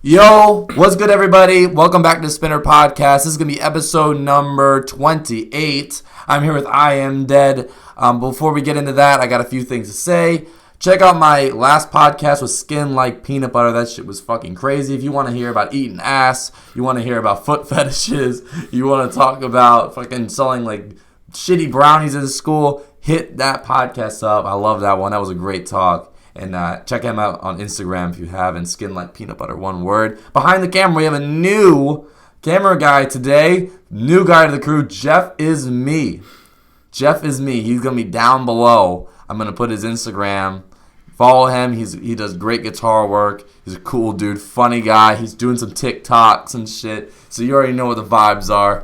Yo, what's good, everybody? Welcome back to the Spinner Podcast. This is going to be episode number 28. I'm here with IAMDEAD. Before we get into that, I got a few things to say. Check out my last podcast with Skin Like Peanut Butter. That shit was fucking crazy. If you want to hear about eating ass, you want to hear about foot fetishes, you want to talk about fucking selling like shitty brownies in school, hit that podcast up. I love that one. That was a great talk. And check him out on Instagram if you haven't. Skin Like Peanut Butter, one word. Behind the camera, we have a new camera guy today. New guy to the crew. Jeff is me. Jeff is me. He's going to be down below. I'm going to put his Instagram. Follow him. He does great guitar work. He's a cool dude. Funny guy. He's doing some TikToks and shit. So you already know what the vibes are.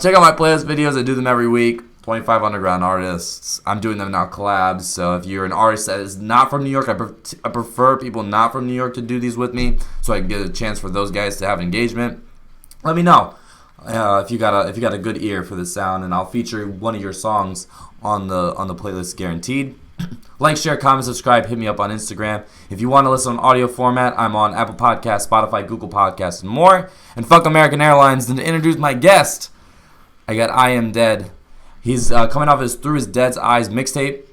Check out my playlist videos. I do them every week. 25 underground artists. I'm doing them now collabs. So if you're an artist that is not from New York, I prefer people not from New York to do these with me, so I can get a chance for those guys to have engagement. Let me know if you got a good ear for the sound, and I'll feature one of your songs on the playlist, guaranteed. Like, share, comment, subscribe. Hit me up on Instagram. If you want to listen on audio format, I'm on Apple Podcasts, Spotify, Google Podcasts, and more. And fuck American Airlines. And to introduce my guest, I got IAMDEAD. He's coming off Through His Dead's Eyes mixtape.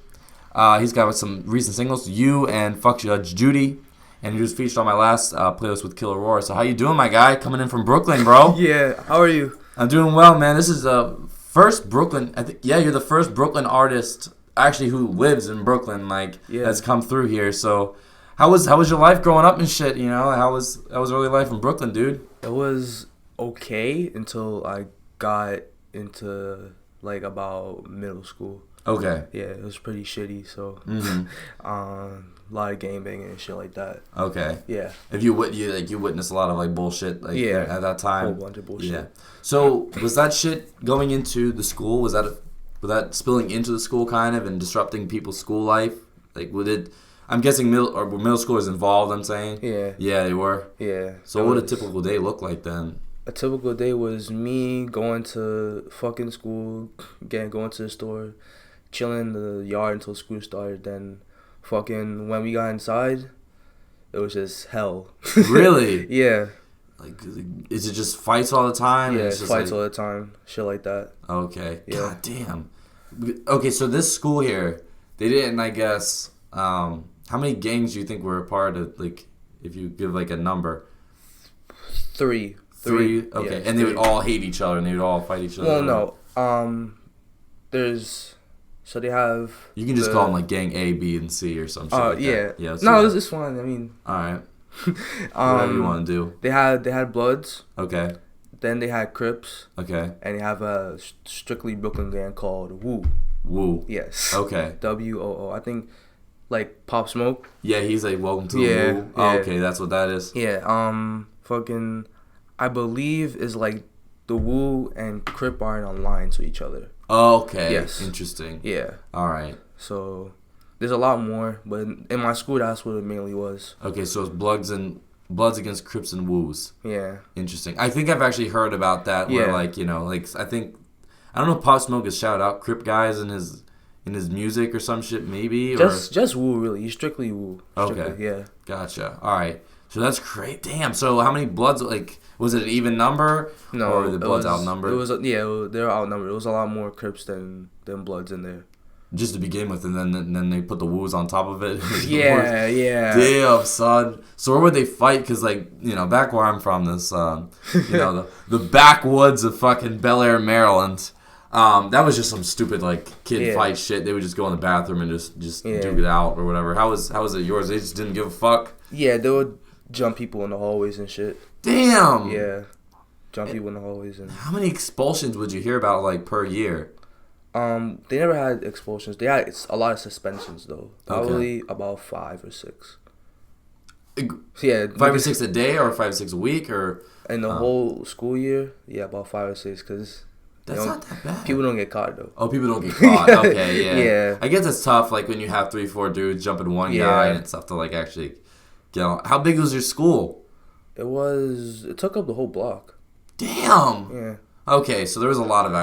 He's got some recent singles, You and Fuck Judge Judy. And he was featured on my last playlist with Killer Roar. So how you doing, my guy? Coming in from Brooklyn, bro. Yeah, how are you? I'm doing well, man. This is the first Brooklyn. You're the first Brooklyn artist actually who lives in Brooklyn, that's come through here. So how was your life growing up and shit? You know, how was early life in Brooklyn, dude? It was okay until I got into about middle school. Okay. Yeah, it was pretty shitty. So, a lot of gangbanging and shit like that. Okay. Yeah. If you witnessed a lot of bullshit at that time. A whole bunch of bullshit. Yeah. So was that shit going into the school? Was that spilling into the school kind of and disrupting people's school life? I'm guessing middle schoolers involved. I'm saying. Yeah. Yeah, they were. Yeah. So what would a typical day look like then? A typical day was me going to fucking school, going to the store, chilling in the yard until school started. Then, fucking when we got inside, it was just hell. Really? Yeah. Is it just fights all the time? Yeah, it's just fights all the time, shit like that. Okay. Yeah. God damn. Okay, so this school here, they didn't. I guess. How many gangs do you think were a part of? If you give a number. Three. Okay, yeah, and they would all hate each other, and they would all fight each other. Well, no. So they have. You can just call them Gang A, B, and C or some shit. Yeah. That. Yeah. No, it's fine. I mean. All right. Whatever you want to do. They had Bloods. Okay. Then they had Crips. Okay. And they have a strictly Brooklyn gang called Woo. Woo. Yes. Okay. WOO. I think, Pop Smoke. Yeah, he's welcome to the Woo. Oh, okay, that's what that is. Yeah. Fucking. I believe is the Woo and Crip aren't online to each other. Okay. Yes. Interesting. Yeah. All right. So there's a lot more, but in my school that's what it mainly was. Okay, so it's Bloods against Crips and Woos. Yeah. Interesting. I think I've actually heard about that. Where I think I don't know if Pop Smoke has shouted out Crip guys in his music or some shit maybe. Just Woo really. He's strictly Woo. Okay. Yeah. Gotcha. All right. So that's great. Damn. So how many Bloods? Was it an even number? No. Or were the Bloods outnumbered? They were outnumbered. It was a lot more Crips than Bloods in there. Just to begin with, and then they put the Woos on top of it. Yeah. Damn, son. So where would they fight? Because back where I'm from, this the backwoods of fucking Bel Air, Maryland. That was just some stupid kid fight shit. They would just go in the bathroom and just duke it out or whatever. How was it yours? They just didn't give a fuck. Yeah, they would jump people in the hallways and shit. Damn. Yeah, jump people in the hallways and. How many expulsions would you hear about per year? They never had expulsions. They had a lot of suspensions though. Probably about 5 or 6. Yeah, 5 or 6 a day or 5 or 6 a week or. In the whole school year, yeah, about 5 or 6 because. That's not that bad. People don't get caught though. Oh, people don't get caught. Okay, yeah. Yeah. I guess it's tough, when you have 3-4 dudes jumping one guy, and it's tough to actually get on. How big was your school? It took up the whole block. Damn. Yeah. Okay, so there was a lot of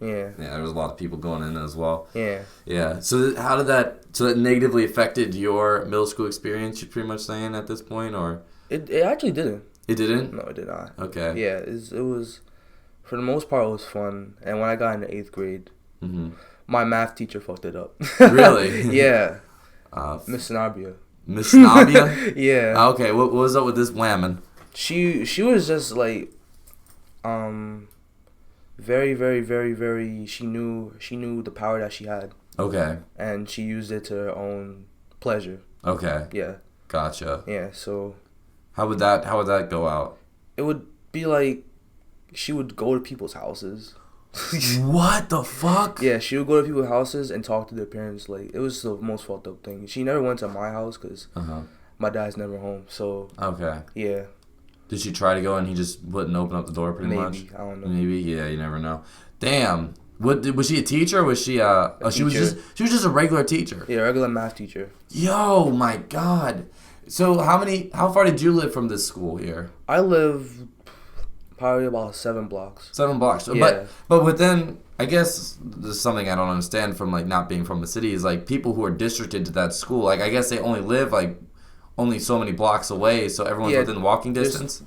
Yeah. there was a lot of people going in as well. Yeah. Yeah. So how did that negatively affected your middle school experience? You're pretty much saying at this point, or It actually didn't. it didn't? No, it did not. Okay. Yeah, it was, for the most part, it was fun. And when I got into 8th grade, my math teacher fucked it up. Really? Yeah. Uh, Miss Sanabria. Miss Nabia? Yeah. Okay. What was up with this whammon? She was just like, very, very, very, very. She knew the power that she had, Okay. and she used it to her own pleasure. Okay. Yeah. Gotcha. Yeah. So How would that go out? it would be like she would go to people's houses. What the fuck? Yeah, she would go to people's houses and talk to their parents. Like, it was the most fucked up thing. She never went to my house because my dad's never home. So Okay. yeah. Did she try to go and he just wouldn't open up the door pretty much? Maybe. I don't know. Maybe. Yeah, you never know. Damn. Was she a teacher or was she she was teacher. just a regular teacher? Yeah, regular math teacher. Yo, my God. So how far did you live from this school here? I live probably about 7 blocks. 7 blocks. So, Yeah. but within, I guess there's something I don't understand from like not being from the city is like people who are districted to that school. Like I guess they only live like only so many blocks away, so everyone's within walking distance.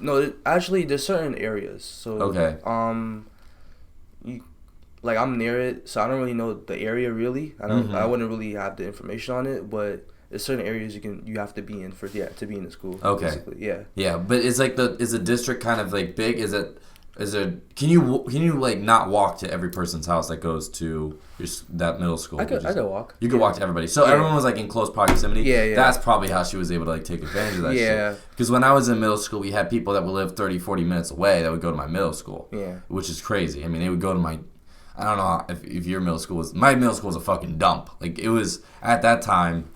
Actually, there's certain areas. So Okay. Like I'm near it, so I don't really know the area really. I wouldn't really have the information on it, but there's certain areas you have to be in to be in the school. Okay. Basically. Yeah. Yeah, but is the district kind of like big? Is there can you like not walk to every person's house that goes to that middle school? I could walk. You could walk to everybody. So everyone was like in close proximity. Yeah. That's probably how she was able to like take advantage of that shit. Because when I was in middle school, we had people that would live 30, 40 minutes away that would go to my middle school. Yeah. Which is crazy. I mean, they would go to my, I don't know if your middle school was, my middle school was a fucking dump. Like it was at that time,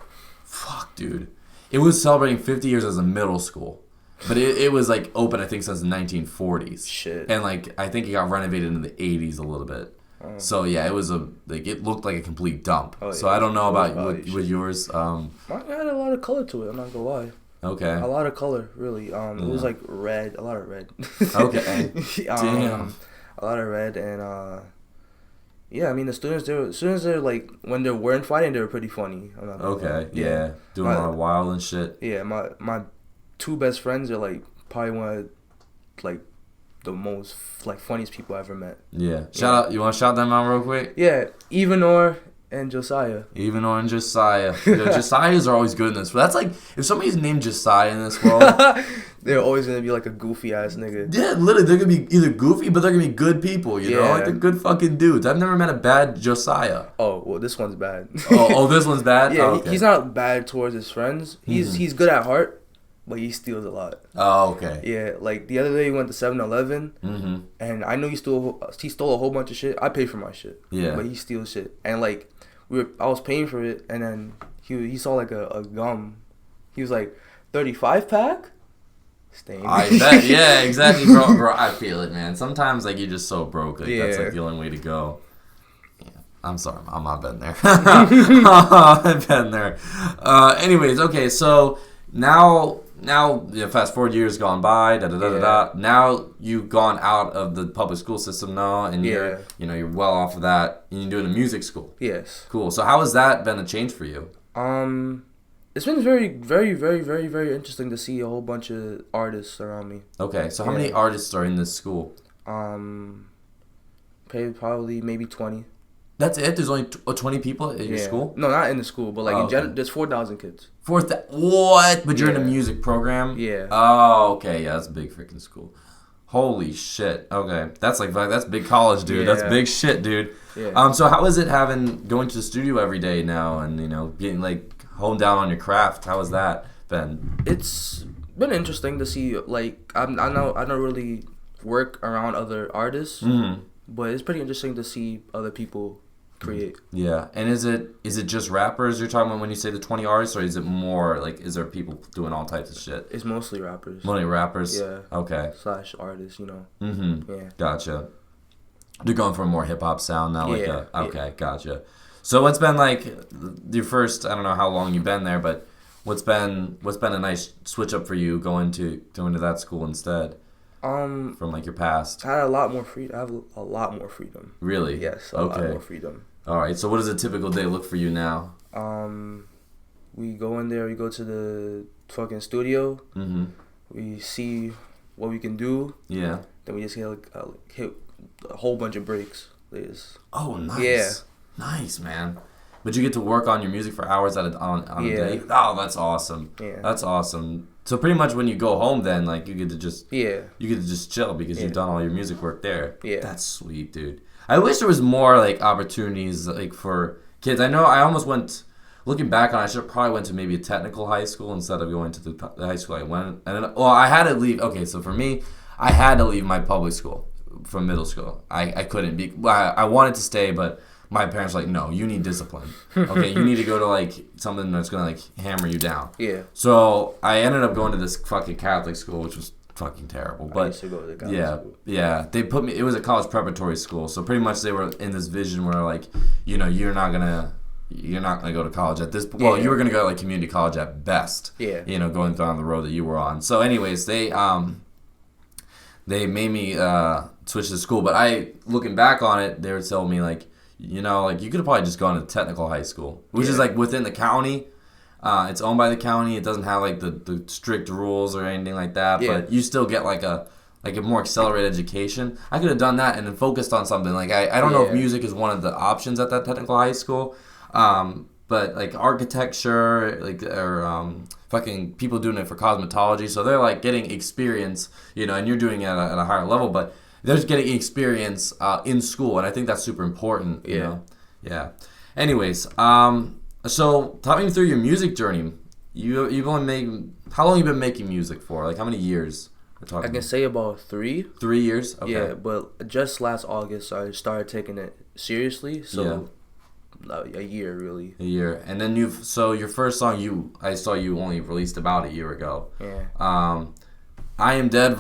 fuck dude. It was celebrating 50 years as a middle school. But it was like open, I think, since the 1940s. Shit. And like I think it got renovated in the 80s a little bit. So yeah, it was it looked like a complete dump. Oh, so yeah. I don't know about with yours. Mine had a lot of color to it. I'm not gonna lie. Okay. A lot of color, really. It was like red, a lot of red. Okay. Damn. A lot of red and yeah. I mean the students they're like when they weren't fighting they were pretty funny. I'm not gonna lie. Yeah. Doing a lot of wild and shit. Yeah. My 2 best friends are like probably one of like the most like funniest people I ever met. Yeah. Shout out. You want to shout them out real quick? Yeah, Evanor and Josiah. Evanor and Josiah. Josiahs are always good in this. That's like if somebody's named Josiah in this world, they're always gonna be like a goofy ass nigga. yeah, literally they're gonna be either goofy, but they're gonna be good people. You know, like they're good fucking dudes. I've never met a bad Josiah. Oh well, this one's bad. oh, this one's bad. Yeah, oh, okay. he's not bad towards his friends. He's good at heart. But he steals a lot. Oh, okay. Yeah, like the other day he went to 7-Eleven, and I know he stole a whole bunch of shit. I paid for my shit. Yeah. But he steals shit, and like I was paying for it, and then he saw like a gum. He was like 35 pack. Stain. I bet. Yeah, exactly, bro. I feel it, man. Sometimes like you're just so broke. Like that's like the only way to go. Yeah. I'm sorry, I'm not been there. I've been there. Anyways, okay, so now, fast forward years gone by, Now you've gone out of the public school system now, and you're well off of that, and you're doing a music school. Yes. Cool. So how has that been a change for you? It's been very, very, very, very, very interesting to see a whole bunch of artists around me. Okay, so how many artists are in this school? Probably maybe 20. That's it? There's only 20 people at your school? No, not in the school, but like in general, there's 4,000 kids. What? But you're in a music program? Yeah. Oh, okay. Yeah, that's a big freaking school. Holy shit. Okay. That's big college, dude. Yeah. That's big shit, dude. Yeah. So how is it going to the studio every day now and, getting like honed down on your craft? How has that been? It's been interesting to see, like, I don't really work around other artists, but it's pretty interesting to see other people create. Yeah. And is it just rappers you're talking about when you say the 20 artists, or is it more like, is there people doing all types of shit? It's mostly rappers. Mostly rappers? Yeah. Okay. / artists, Yeah. Gotcha. They're going for a more hip hop sound now. Okay, gotcha. So what's been like your first, I don't know how long you've been there, but what's been a nice switch up for you going to that school instead? from like your past? I had a lot more freedom. I have a lot more freedom. Really? Yes, a lot more freedom. All right. So what does a typical day look for you now? We go in there. We go to the fucking studio. Mm-hmm. We see what we can do. Yeah. Then we just hit a whole bunch of breaks. Oh, nice. Yeah. Nice, man. But you get to work on your music for hours on a day? Oh, that's awesome. Yeah. That's awesome. So pretty much when you go home then, like, you get to just chill because you've done all your music work there. Yeah. That's sweet, dude. I wish there was more, like, opportunities, like, for kids. I know I almost went, looking back on it, I should probably went to maybe a technical high school instead of going to the high school I went. And then, well, I had to leave. Okay, so for me, I had to leave my public school from middle school. I couldn't be. I wanted to stay, but my parents were like, no, you need discipline. Okay, you need to go to like something that's gonna like hammer you down. Yeah. So I ended up going to this fucking Catholic school, which was fucking terrible. But I used to go to the Catholic school. Yeah. They put me. It was a college preparatory school, so pretty much they were in this vision where like, you know, you're not gonna go to college at this. Well, you were gonna go to like community college at best. Yeah. You know, going down the road that you were on. So, anyways, they made me switch to school. But looking back on it, they were telling me like, you know, like you could have probably just gone to technical high school, which is like within the county. It's owned by the county. It doesn't have like the strict rules or anything like that. Yeah. But you still get like a more accelerated education. I could have done that and then focused on something. Like I don't know if music is one of the options at that technical high school. But like architecture, like or fucking people doing it for cosmetology, so they're like getting experience, you know, and you're doing it at a higher level, but they're just getting experience in school, and I think that's super important. You know? Yeah. Anyways, so talk me through your music journey. You've only made, how long have you been making music for? Like how many years? I can say about 3. 3 years. Okay. Yeah, but just last August I started taking it seriously. So. A year, really. A year. And then your first song I saw you only released about a year ago. Yeah. IAMDEAD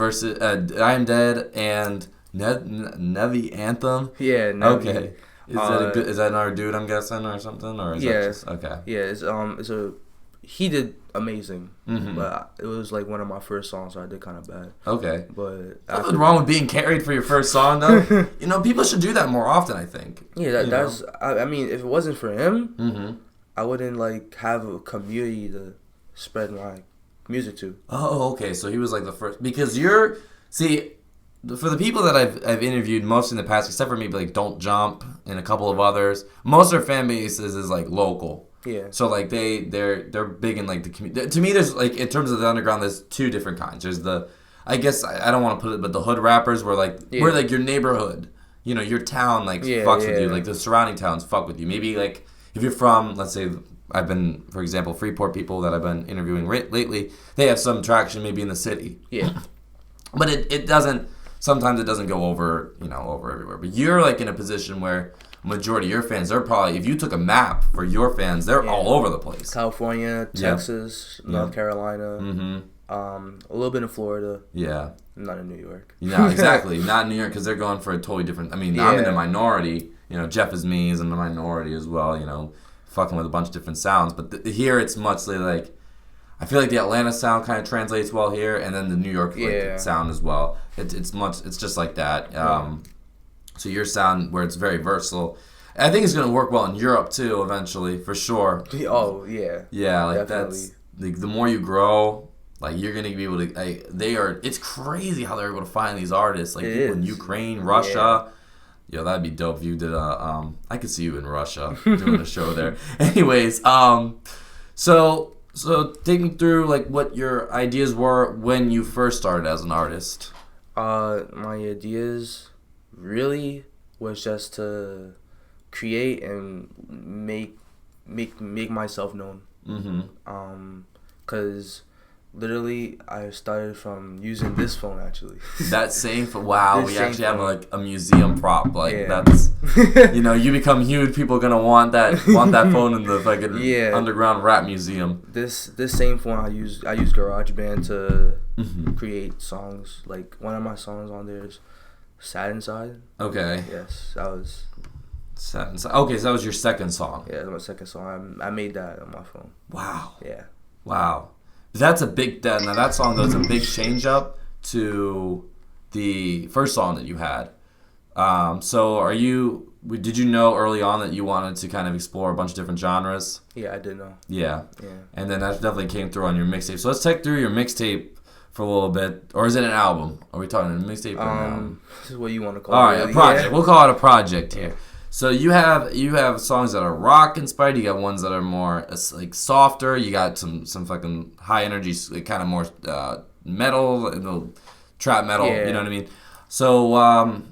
and Nevi Anthem. Yeah, Nevi. Okay. Is that another dude I'm guessing or something, or is that just, okay. Yeah, he did amazing, but it was like one of my first songs, so I did kind of bad. Okay. But nothing wrong with being carried for your first song, though. You know, people should do that more often, I think. Yeah, that's. I mean, if it wasn't for him, I wouldn't like have a community to spread my music to. Oh, okay. So he was like the first, because for the people that I've interviewed most in the past, except for maybe like Don't Jump and a couple of others, most of their fan bases is like local. Yeah. So like they're big in like the community. To me, there's like in terms of the underground, there's 2 different kinds. There's I guess I don't want to put it, but the hood rappers where like your neighborhood, you know, your town like fucks with you, like the surrounding towns fuck with you. Maybe like if you're from, let's say, I've been, for example, Freeport people that I've been interviewing lately, they have some traction maybe in the city. Yeah. But it doesn't. Sometimes it doesn't go over everywhere. But you're like in a position where majority of your fans, they're probably, if you took a map for your fans, they're all over the place. California, Texas, North Carolina, a little bit in Florida. Yeah. Not in New York. Yeah, exactly. Not in New York because they're going for a totally different, I mean, I'm in the minority. You know, Jeff is me is in the minority as well, you know, fucking with a bunch of different sounds. But here it's much like, I feel like the Atlanta sound kind of translates well here, and then the New York sound as well. It's just like that. So your sound, where it's very versatile, I think it's gonna work well in Europe too eventually, for sure. Oh yeah. Yeah, like definitely. That's like the more you grow, like you're gonna be able to. It's crazy how they're able to find these artists, like people in Ukraine, Russia. Yo, that'd be dope if you did I could see you in Russia doing a show there. Anyways, So take me through like what your ideas were when you first started as an artist. My ideas really was just to create and make myself known. Cause literally I started from using this phone actually. That same phone. Wow, we actually have like a museum prop. Like that's, you know, you become huge. People are gonna want that phone in the fucking underground rap museum. This same phone I use GarageBand to create songs. Like one of my songs on there is Sad Inside. Okay. Yes, that was. Sad Inside. Okay, so that was your second song. Yeah, that was my second song. I made that on my phone. Wow. Yeah. Wow. That's a big, now that song though is a big change up to the first song that you had. So did you know early on that you wanted to kind of explore a bunch of different genres? Yeah, I did know. Yeah. And then that definitely came through on your mixtape. So let's take through your mixtape for a little bit. Or is it an album? Are we talking a mixtape or an album? This is what you want to call All it. right, a project. Yeah. We'll call it a project here. So you have songs that are rock inspired. You got ones that are more like softer. You got some fucking high energy, kind of more metal, trap metal. Yeah. You know what I mean? So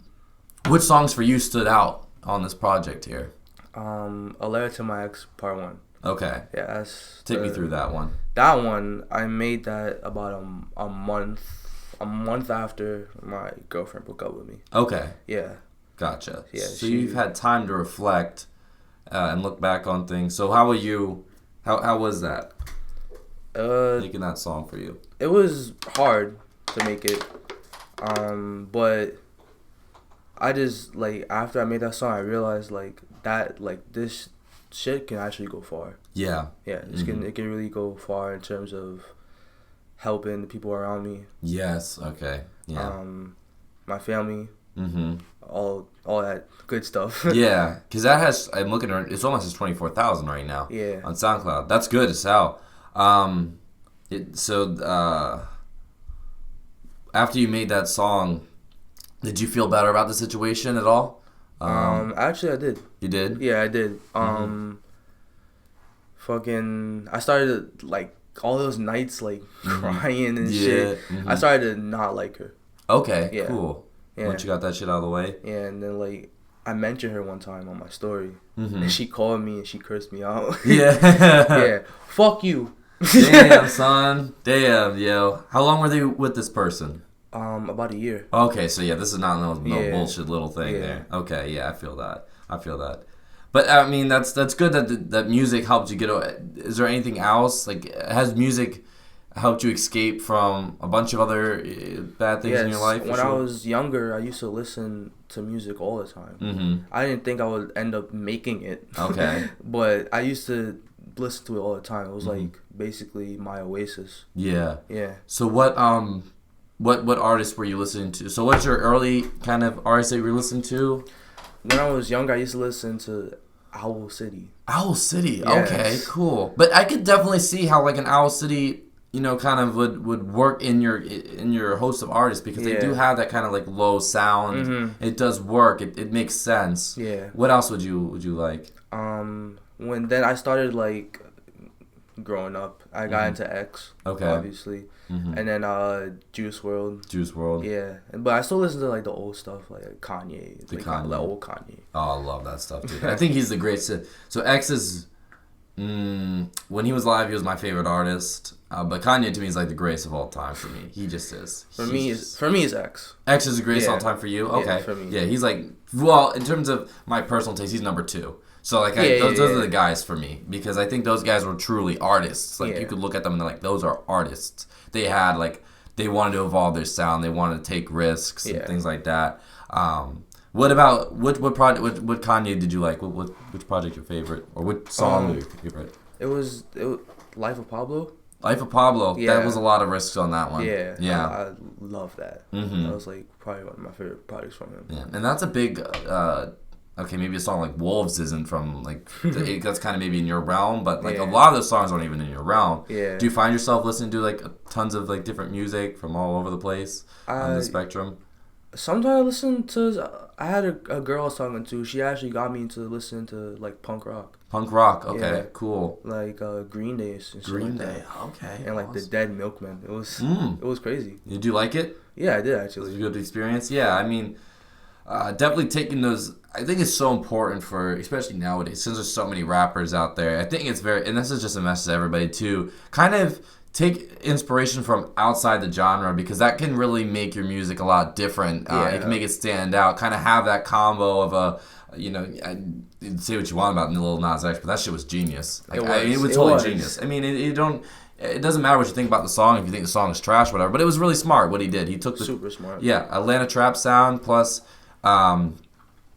which songs for you stood out on this project here? A Letter to My Ex, Part 1. Okay. Yeah, Take me through that one. That one, I made that about a month after my girlfriend broke up with me. Okay. Yeah. Gotcha. Yeah. So you've had time to reflect and look back on things. So how were you? How was that? Making that song for you. It was hard to make it, but I just after I made that song, I realized this shit can actually go far. Yeah. Yeah. It can really go far in terms of helping the people around me. Yes. Okay. Yeah. My family. Mm-hmm. All that good stuff. Yeah, because that has, I'm looking at it's almost 24,000 right now. Yeah. On SoundCloud. That's good as hell. After you made that song, did you feel better about the situation at all? Actually I did. You did? Yeah, I did. I started all those nights crying and shit. I started to not like her. Okay, yeah. Cool. Yeah. Once you got that shit out of the way. Yeah, and then I mentioned her one time on my story, and she called me and she cursed me out. Yeah. Yeah. Fuck you. Damn, son. Damn, yo. How long were they with this person? About a year. Okay, so yeah, this is not no bullshit little thing there. Okay, yeah, I feel that. But I mean, that's good that music helped you get away. Is there anything else? Has music helped you escape from a bunch of other bad things in your life? When I was younger, I used to listen to music all the time. Mm-hmm. I didn't think I would end up making it. Okay. But I used to listen to it all the time. It was basically my oasis. Yeah. Yeah. So what artists were you listening to? So what's your early kind of artists that you were listening to? When I was younger, I used to listen to Owl City. Owl City. Yes. Okay, cool. But I could definitely see how an Owl City, kind of would work in your host of artists, because they do have that kind of low sound. Mm-hmm. It does work. It makes sense. Yeah. What else would you like? When then I started growing up, I got into X. Okay. Obviously. Mm-hmm. And then Juice WRLD. Yeah. But I still listen to the old stuff, Kanye. The old Kanye. Oh, I love that stuff, dude. I think he's the greatest. So X is, when he was live, he was my favorite artist. But Kanye to me is the greatest of all time for me. He just is. For me, it's X. X is the greatest of all time for you? Okay. Yeah, for me. Yeah, he's in terms of my personal taste, he's number 2. So those are the guys for me, because I think those guys were truly artists. You could look at them and they're those are artists. They had they wanted to evolve their sound. They wanted to take risks and things like that. What about what project? What Kanye did you like? Which project your favorite, or which song your favorite? It was Life of Pablo. Life of Pablo. Yeah. That was a lot of risks on that one. Yeah. Yeah. I love that. Mm-hmm. That was probably one of my favorite projects from him. Yeah, and that's a big. Okay, maybe a song like Wolves isn't from that's kind of maybe in your realm, but a lot of those songs aren't even in your realm. Yeah. Do you find yourself listening to tons of different music from all over the place on the spectrum? Sometimes I listen to. I had a girl I was talking to. She actually got me into listening to punk rock. Punk rock, okay, cool. Green Day and shit. Green Day, okay. And awesome. the Dead Milkmen. It was crazy. Did you like it? Yeah, I did actually. It was a good experience. Yeah, I mean, definitely taking those. I think it's so important especially nowadays, since there's so many rappers out there. I think it's and this is just a message to everybody too, kind of take inspiration from outside the genre, because that can really make your music a lot different. It can make it stand out. Kind of have that combo of say what you want about Lil Nas X, but that shit was genius. It was totally genius. I mean, it doesn't matter what you think about the song if you think the song is trash, whatever. But it was really smart what he did. He took super smart. Yeah, Atlanta trap sound plus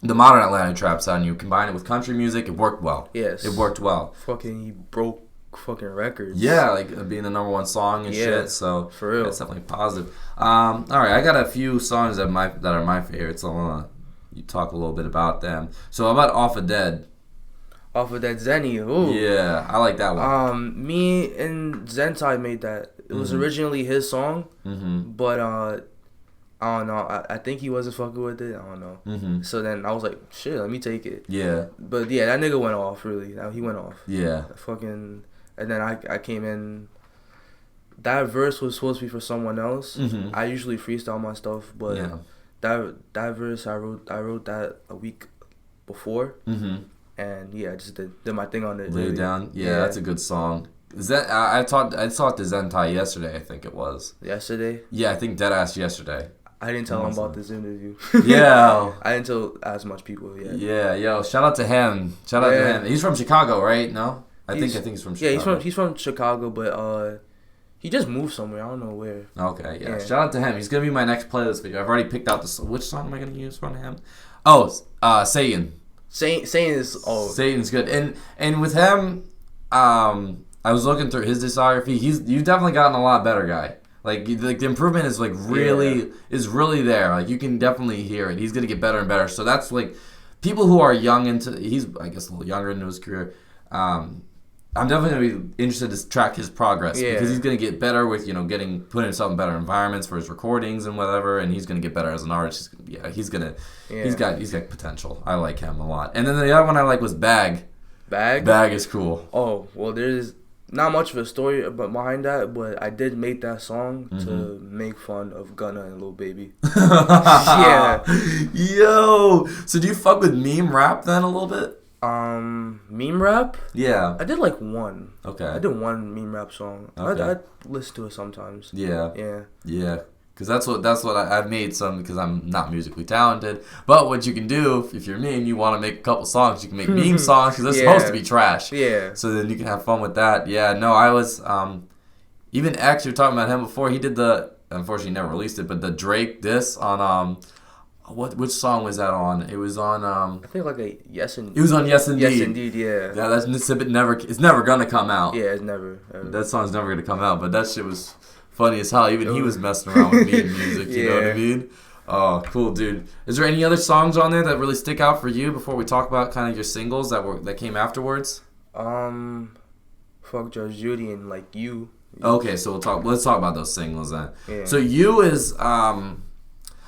the modern Atlanta trap sound. You combine it with country music. It worked well. Yes, it worked well. Fucking, he broke fucking records. Yeah, like being the number one song and shit. So for real, it's definitely positive. All right, I got a few songs that are my favorites. I wanna you talk a little bit about them. So how about Off of Dead? Off of that Zenny. Ooh. Yeah, I like that one. Me and Zentai made that. It was originally his song, but I don't know. I think he wasn't fucking with it. I don't know. So then I was like, shit, let me take it. Yeah. But yeah, that nigga went off, really. He went off. Yeah. Fucking. And then I came in. That verse was supposed to be for someone else. I usually freestyle my stuff, but that verse I wrote that a week before. And yeah, I just did my thing on it. Lay it down. Yeah, that's a good song. Is that I talked to Zentai yesterday, I think it was. Yesterday? Yeah, I think Deadass yesterday. I didn't tell him about this interview. Yeah. I didn't tell as much people yet. Yeah, yo, shout out to him. Shout out to him. He's from Chicago, right? No? I think he's from Chicago. Yeah, he's from Chicago, but he just moved somewhere. I don't know where. Okay, yeah. Shout out to him. He's gonna be my next playlist video. I've already picked out which song am I gonna use from him? Oh, Satan. Satan's good. And with him, I was looking through his discography. You've definitely gotten a lot better, guy. Like the improvement is like really there. Like you can definitely hear it. He's gonna get better and better. So that's like people who are young he's I guess a little younger into his career. I'm definitely gonna be interested to track his progress because he's gonna get better with putting himself in better environments for his recordings and whatever, and he's gonna get better as an artist. He's got potential. I like him a lot. And then the other one I like was Bag. Bag is cool. Oh well, there's not much of a story behind that, but I did make that song to make fun of Gunna and Lil Baby. Yeah. Yo. So do you fuck with meme rap then a little bit? Meme rap? Yeah. I did like one. Okay. I did one meme rap song. Okay. I listen to it sometimes. Yeah. Yeah. Yeah. Because that's what I've made some because I'm not musically talented. But what you can do if you're me and you want to make a couple songs, you can make meme songs because they're supposed to be trash. Yeah. So then you can have fun with that. Yeah. No, I was even X. You were talking about him before. He did unfortunately never released it, but the Drake diss on which song was that on? It was on I think like a Yes Indeed. It was on Yes Indeed. Yes Indeed, yeah. Yeah, it's never gonna come out. Yeah, it's never. That song's never gonna come out, but that shit was funny as hell. Even he was messing around with me in music, you know what I mean? Oh, cool, dude. Is there any other songs on there that really stick out for you before we talk about kind of your singles that came afterwards? Fuck Judge Judy and like You. Okay, so let's talk about those singles then. Yeah. So You is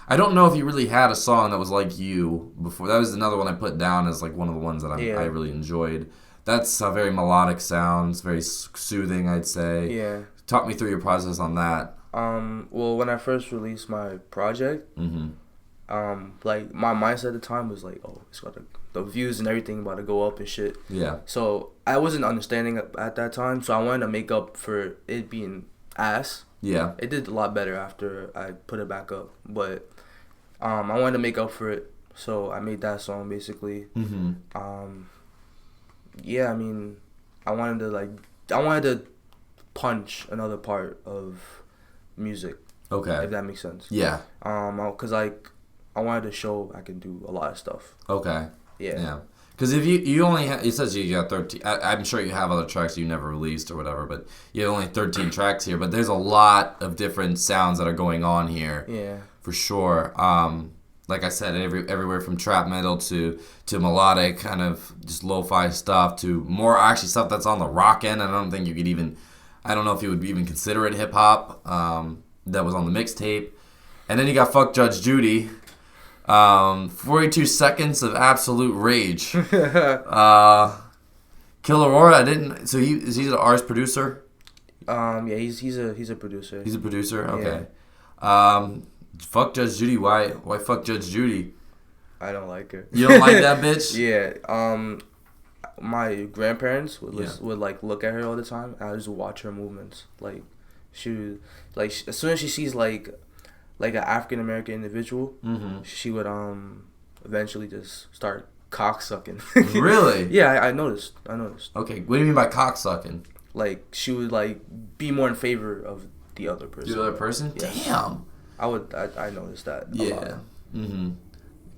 I don't know if you really had a song that was like You before. That was another one I put down as like one of the ones that I really enjoyed. That's a very melodic sounds, very soothing, I'd say. Yeah. Talk me through your process on that. Well, when I first released my project, like my mindset at the time was like, oh, it's got the views and everything about to go up and shit. Yeah. So I wasn't understanding at that time, so I wanted to make up for it being ass. Yeah. It did a lot better after I put it back up, but I wanted to make up for it, so I made that song basically. Yeah, I mean, I wanted to punch another part of music. Okay. If that makes sense. Yeah. Cause like I wanted to show I can do a lot of stuff. Okay. Yeah. Yeah. Because if you only it says you got 13. I'm sure you have other tracks you never released or whatever, but you have only 13 tracks here. But there's a lot of different sounds that are going on here. Yeah. For sure. Like I said, everywhere from trap metal to melodic kind of just lo-fi stuff to more actually stuff that's on the rock end. I don't think you could even. I don't know if you would even consider it hip hop. That was on the mixtape, and then you got Fuck Judge Judy. 42 seconds of absolute rage. Killer Aurora, I didn't. So he's an artist producer. Yeah, he's a producer. He's a producer. Okay. Yeah. Fuck Judge Judy. Why fuck Judge Judy? I don't like her. You don't like that bitch? Yeah. My grandparents would like look at her all the time. And I just watch her movements. Like as soon as she sees like an African American individual, she would eventually just start cocksucking. Really? Yeah, I noticed. Okay, what do you mean by cocksucking? Like she would like be more in favor of the other person. The other person? Yeah. Damn. I noticed that. Yeah.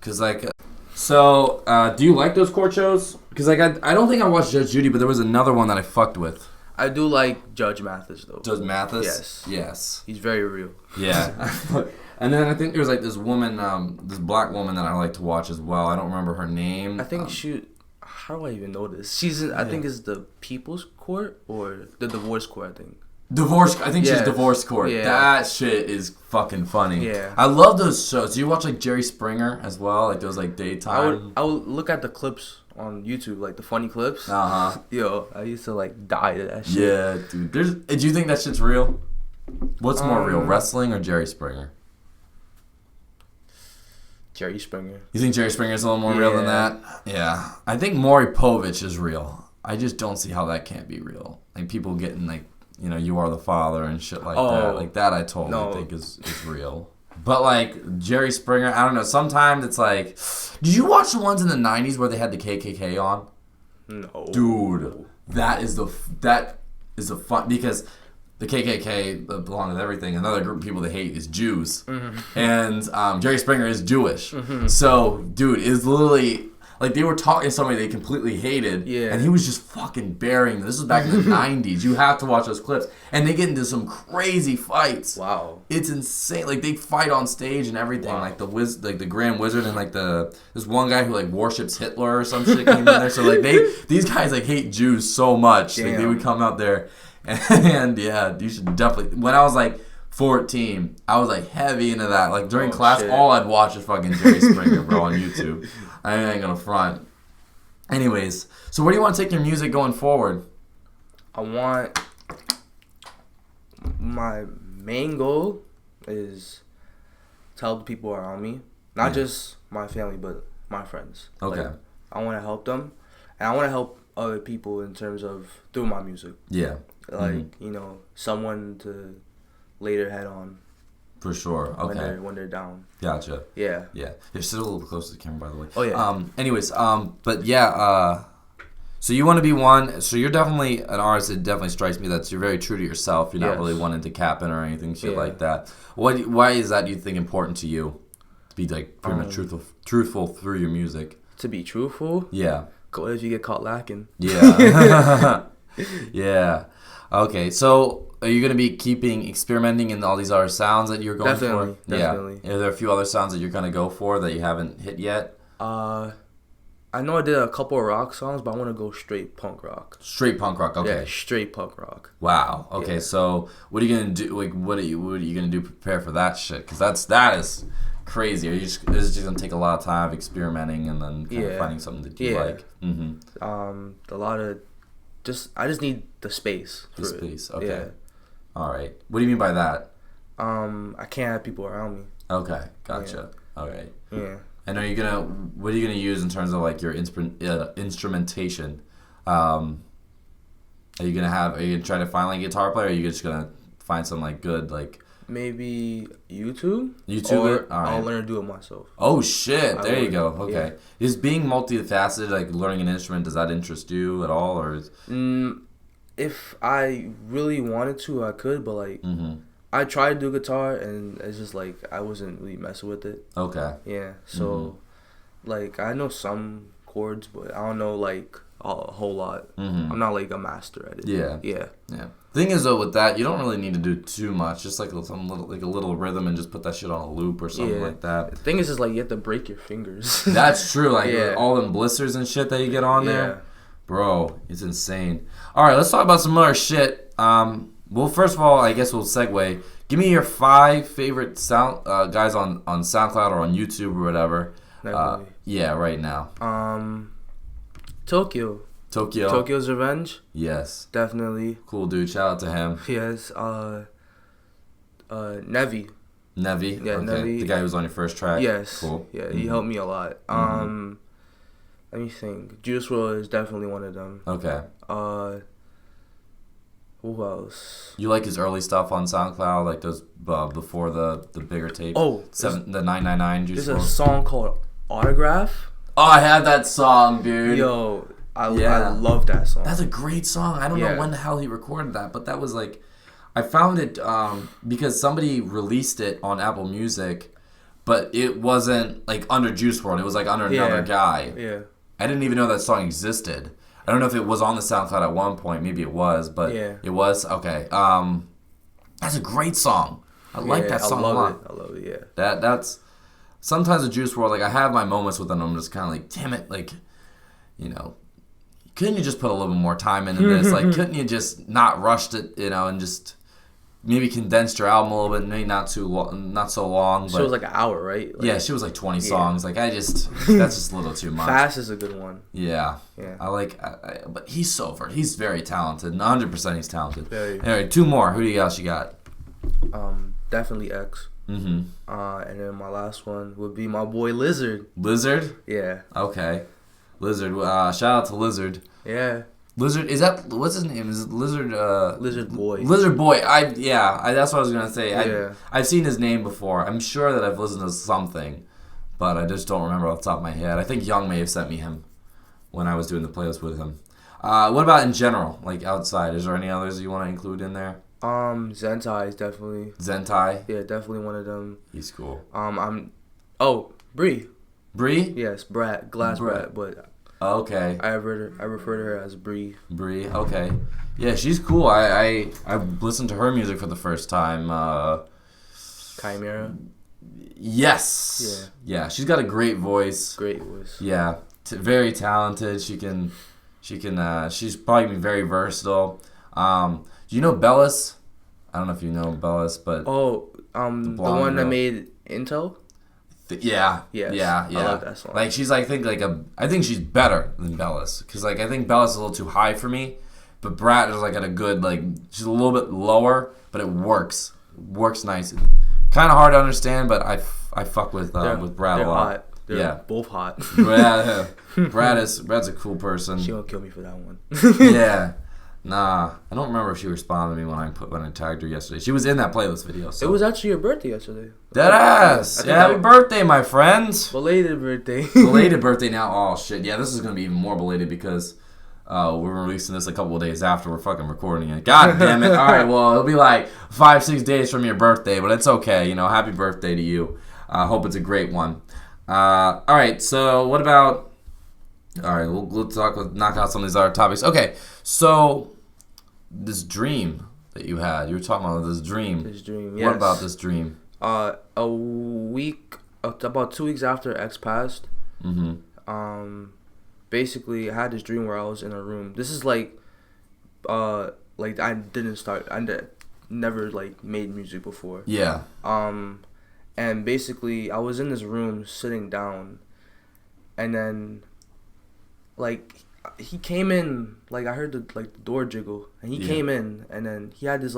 Cause like, so do you like those court shows? Cause like I don't think I watched Judge Judy, but there was another one that I fucked with. I do like Judge Mathis though. Judge Mathis? Yes. Yes. He's very real. Yeah. And then I think there's like this woman, this black woman that I like to watch as well. I don't remember her name. I think how do I even know this? She's in, I think it's the People's Court or the Divorce Court, I think. I think she's Divorce Court. Yeah. That shit is fucking funny. Yeah. I love those shows. Do you watch like Jerry Springer as well? Like those like daytime? I would look at the clips on YouTube, like the funny clips. Uh-huh. Yo, I used to like die to that shit. Yeah, dude. Do you think that shit's real? What's more real, wrestling or Jerry Springer? Jerry Springer. You think Jerry Springer's a little more real than that? Yeah. I think Maury Povich is real. I just don't see how that can't be real. Like people getting like, You Are the Father and shit like that. Like that I totally think is real. But like Jerry Springer, I don't know. Sometimes it's like, did you watch the ones in the 90s where they had the KKK on? No. Dude, that is the fun, because the KKK belong with everything. Another group of people they hate is Jews. Mm-hmm. And Jerry Springer is Jewish. Mm-hmm. So, dude, it's literally like they were talking to somebody they completely hated. Yeah. And he was just fucking burying them. This was back in the 90s. You have to watch those clips. And they get into some crazy fights. Wow. It's insane. Like they fight on stage and everything. Wow. Like the Grand Wizard and like this one guy who like worships Hitler or some shit came in there. So like these guys like hate Jews so much. Like they would come out there. And yeah, you should definitely. When I was like 14, I was like heavy into that. Like during class, all I'd watch is fucking Jerry Springer, bro, on YouTube. I ain't gonna front. Anyways, so where do you want to take your music going forward? I want my main goal is to help the people around me, not just my family, but my friends. Okay. Like, I want to help them, and I want to help other people in terms of through my music. Yeah. Like someone to later head on. For sure. Okay. When they're down. Gotcha. Yeah. Yeah. You're still a little close to the camera, by the way. Oh yeah. Anyways. But yeah. So you want to be one. So you're definitely an artist. It definitely strikes me that you're very true to yourself. You're not really wanting to cap in or anything shit like that. Why is that? Do you think important to you to be like pretty much truthful through your music? To be truthful. Yeah. What if you get caught lacking? Yeah. Yeah. Okay, so are you going to be experimenting in all these other sounds that you're going for? Definitely. Yeah. Are there a few other sounds that you're going to go for that you haven't hit yet? I know I did a couple of rock songs, but I want to go straight punk rock. Straight punk rock, okay. Yeah, straight punk rock. Wow. Okay, so what are you going to do? Like, what are you going to do to prepare for that shit? Because that is crazy. Is it just going to take a lot of time experimenting and then kind of finding something that you like? Mm-hmm. A lot of I just need the space. The space, okay. Yeah. All right. What do you mean by that? I can't have people around me. Okay, gotcha. Yeah. All right. Yeah. And what are you gonna use in terms of like your instrumentation? Are you gonna try to find like a guitar player? Or are you just gonna find some like good like? Maybe YouTube. Or I'll learn to do it myself. Oh shit! There you go. Okay. Yeah. Is being multifaceted, like learning an instrument, does that interest you at all, or? If I really wanted to, I could, but like, I tried to do guitar, and it's just like I wasn't really messing with it. Okay. Yeah. So, like, I know some chords, but I don't know like a whole lot. I'm not like a master at it. Yeah. Yeah. Yeah. Thing is though, with that, you don't really need to do too much. Just like a little rhythm and just put that shit on a loop or something like that. The thing is just like you have to break your fingers. That's true. Like all them blisters and shit that you get on there. Bro, it's insane. All right, let's talk about some other shit. Well, first of all, I guess we'll segue. Give me your 5 favorite sound guys on SoundCloud or on YouTube or whatever. Yeah, right now. Tokyo's Revenge. Yes. Definitely. Cool dude. Shout out to him. Yes. Nevi. Nevi. Yeah, okay. Nevi. The guy who was on your first track. Yes. Cool. Yeah, he helped me a lot. Let me think. Juice WRLD is definitely one of them. Okay. Who else? You like his early stuff on SoundCloud, like those before the bigger tape? Oh, the 999 Juice WRLD. There's a song called Autograph. Oh, I had that song, dude. Yo, I love that song. That's a great song. I don't know when the hell he recorded that, but that was like, I found it because somebody released it on Apple Music, but it wasn't like under Juice WRLD. It was like under another guy. Yeah. I didn't even know that song existed. I don't know if it was on the SoundCloud at one point. Maybe it was, but it was. Okay. That's a great song. I like that song a lot. I love it, yeah. That's sometimes the Juice WRLD, like I have my moments with them. I'm just kind of like, damn it, like, couldn't you just put a little bit more time into this? Like, couldn't you just not rushed it, and just maybe condensed your album a little bit, maybe not so long. She was like an hour, right? Yeah, she was like 20 songs. Like, that's just a little too much. Fast is a good one. Yeah. I like, but he's he's very talented. 100% he's talented. Very. Anyway, 2 more. Who else you got? Definitely X. Mm-hmm. And then my last one would be my boy Lizard. Lizard? Yeah. Okay. Lizard. Shout out to Lizard. Yeah. Lizard, what's his name? Is it Lizard? Lizard Boy. Lizard Boy. That's what I was gonna say. Yeah. I've seen his name before. I'm sure that I've listened to something, but I just don't remember off the top of my head. I think Young may have sent me him when I was doing the playlist with him. What about in general, like outside? Is there any others you want to include in there? Zentai is definitely. Zentai? Yeah, definitely one of them. He's cool. Bree. Bree? Yes, Brat, Brat, but okay. I refer to her as Bree. Bree, okay. Yeah, she's cool. I listened to her music for the first time. Chimera. Yes. Yeah, she's got a great voice. Great voice. Yeah, very talented. She's probably very versatile. Do you know Bellis? I don't know if you know Bellis, but the one that made Intel. Yeah. I love that song. Like she's, I think she's better than Bellis because I think Bellis is a little too high for me, but Brat is at a good she's a little bit lower, but it works nice. Kind of hard to understand, but I fuck with Brat a lot. Hot. They're both hot. Brad's a cool person. She won't kill me for that one. Yeah. Nah, I don't remember if she responded to me when I tagged her yesterday. She was in that playlist video. So. It was actually your birthday yesterday. Deadass! Yeah, happy birthday, my friends! Belated birthday. Belated birthday now. Oh, shit. Yeah, this is going to be even more belated because we're releasing this a couple of days after we're fucking recording it. God damn it. All right, well, it'll be like 5-6 days from your birthday, but it's okay. Happy birthday to you. Hope it's a great one. All right, so what about... All right, we'll knock out some of these other topics. Okay, so... This dream that you had. You were talking about this dream. Yes. What about this dream? About 2 weeks after X passed. Mm-hmm. Basically, I had this dream where I was in a room. This is I never made music before. Yeah. And basically, I was in this room sitting down, and then, he came in, I heard the door jiggle, and he came in, and then he had this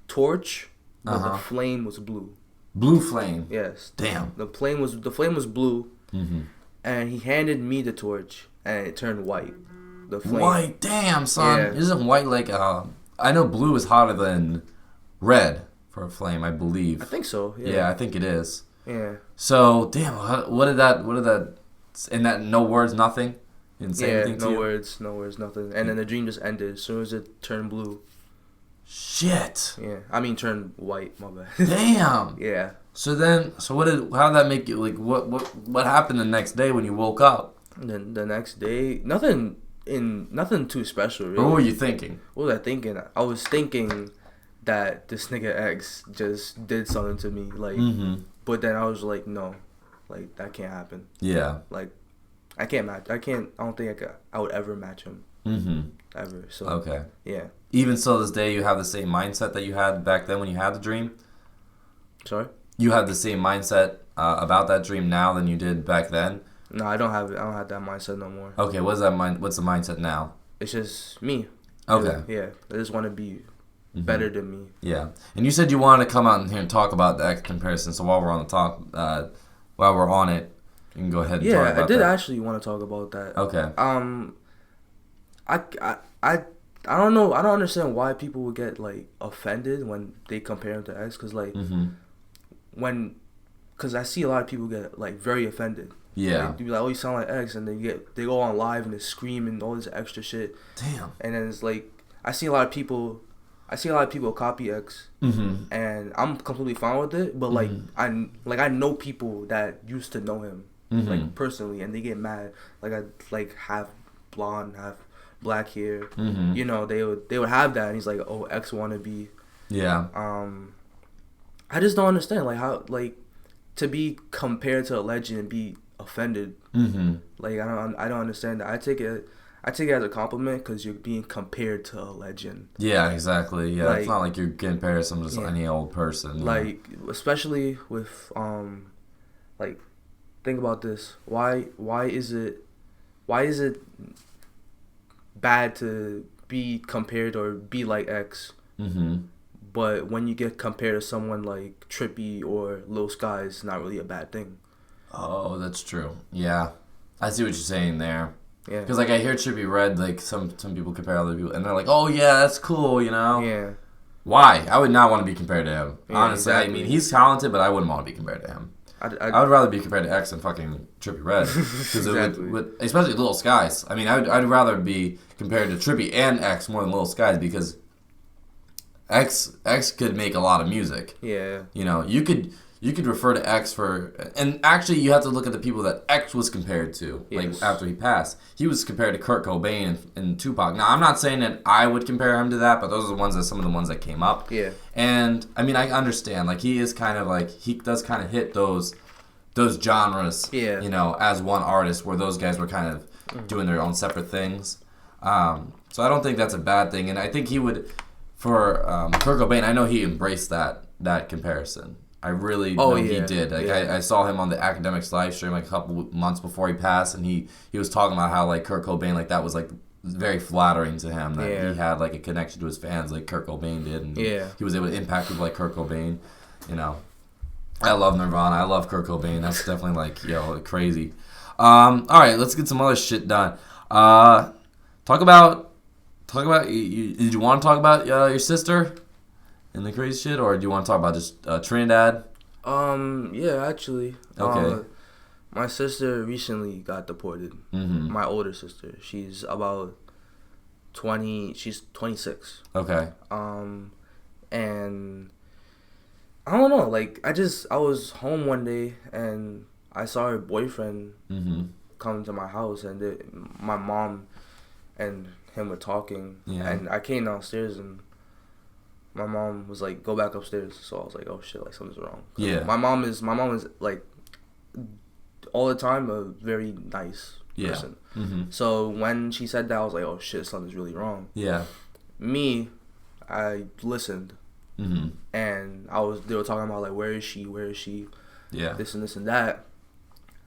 torch, but the flame was blue. Blue flame. Yes. Damn. The flame was blue, mm-hmm. and he handed me the torch, and it turned white. The flame. White. Damn, son. Yeah. Isn't white I know blue is hotter than red for a flame, I believe. I think so. Yeah, I think it is. Yeah. So damn, what did that? In that no words, nothing. Didn't say anything to you? No words, nothing. And then the dream just ended as soon as it turned blue. Shit. Yeah, I mean turned white. My bad. Damn. Yeah. So how did that make you what happened the next day when you woke up? Then the next day, nothing too special. Really. What were you thinking? What was I thinking? I was thinking that this nigga X just did something to me, mm-hmm. But then I was like, no, that can't happen. Yeah. I can't match. I don't think I would ever match him. Mm-hmm. Ever. So. Okay. Yeah. Even so, this day you have the same mindset that you had back then when you had the dream. Sorry. You have the same mindset about that dream now than you did back then. No, I don't have it. I don't have that mindset no more. Okay. What's the mindset now? It's just me. Okay. Yeah. I just want to be better than me. Yeah. And you said you wanted to come out in here and talk about the X comparison. So while we're on it. You can go ahead and talk about that. Yeah, I did actually want to talk about that. Okay. I don't know. I don't understand why people would get offended when they compare him to X, because mm-hmm. because I see a lot of people get very offended. Yeah. They be like, oh, you sound like X, and they go on live and they scream and all this extra shit. Damn. And then it's I see a lot of people copy X, mm-hmm. and I'm completely fine with it. But mm-hmm. I know people that used to know him. Mm-hmm. Personally, and they get mad. I have blonde, half black hair. Mm-hmm. You know, they would have that, and he's like, oh, X wannabe. Yeah. I just don't understand, like, how, like, to be compared to a legend and be offended. Mm-hmm. Like, I don't understand that. I take it as a compliment because you're being compared to a legend. Yeah, exactly. Yeah, like, it's not like you're comparing someone to any old person. Like, especially with like, think about this. Why is it bad to be compared or be like X? Mm-hmm. But when you get compared to someone like Trippy or Lil Sky, it's not really a bad thing. Oh, that's true. Yeah, I see what you're saying there. Yeah. Because, like, I hear Trippie Redd, like, some people compare other people, and they're like, oh, yeah, that's cool, you know? Yeah. Why? I would not want to be compared to him. Yeah, honestly, exactly. I mean, he's talented, but I wouldn't want to be compared to him. I would rather be compared to X than fucking Trippie Redd. Because Exactly. especially Little Skies. I mean, I'd rather be compared to Trippie and X more than Little Skies because X could make a lot of music. Yeah. You know, you could refer to X for, and actually you have to look at the people that X was compared to. Yes. Like after he passed, he was compared to Kurt Cobain and Tupac. Now I'm not saying that I would compare him to that, but those are some of the ones that came up. Yeah. And I mean, I understand. Like he is kind of like he does kind of hit those genres. Yeah. You know, as one artist, where those guys were kind of doing their own separate things. So I don't think that's a bad thing, and I think he would. For Kurt Cobain, I know he embraced that comparison. I really know he did. Like I saw him on the Academics live stream like a couple months before he passed, and he was talking about how like Kurt Cobain, like that was like very flattering to him that he had like a connection to his fans like Kurt Cobain did, and he was able to impact people like Kurt Cobain. You know, I love Nirvana. I love Kurt Cobain. That's definitely like crazy. All right, let's get some other shit done. Talk about. Did you want to talk about your sister and the crazy shit, or do you want to talk about just Trinidad? Yeah, actually. Okay. My sister recently got deported. Mm-hmm. My older sister. She's about 20. She's 26. Okay. And I don't know. Like, I was home one day and I saw her boyfriend come to my house, and my mom and him were talking, and I came downstairs and my mom was like, go back upstairs. So I was like, oh shit, like something's wrong. Yeah. My mom is like all the time a very nice person. Mm-hmm. So when she said that, I was like, oh shit, something's really wrong. Yeah. I listened, and they were talking about like, where is she, yeah, this and this and that,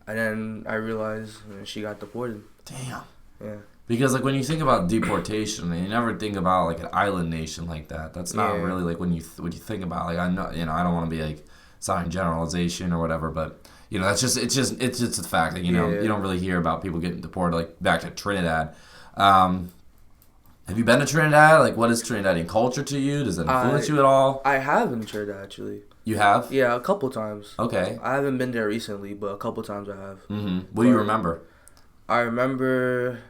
and then I realized she got deported. Damn. Yeah. Because like when you think about deportation, you never think about like an island nation like that. That's not really like when you think about, like, I know, you know, I don't want to be like sounding generalization or whatever, but you know, it's just a fact that you know you don't really hear about people getting deported like back to Trinidad. Have you been to Trinidad? Like, what is Trinidadian culture to you? Does it influence you at all? I have been to Trinidad actually. You have? Yeah, a couple times. Okay. I haven't been there recently, but a couple times I have. Mm-hmm. What do you remember? I remember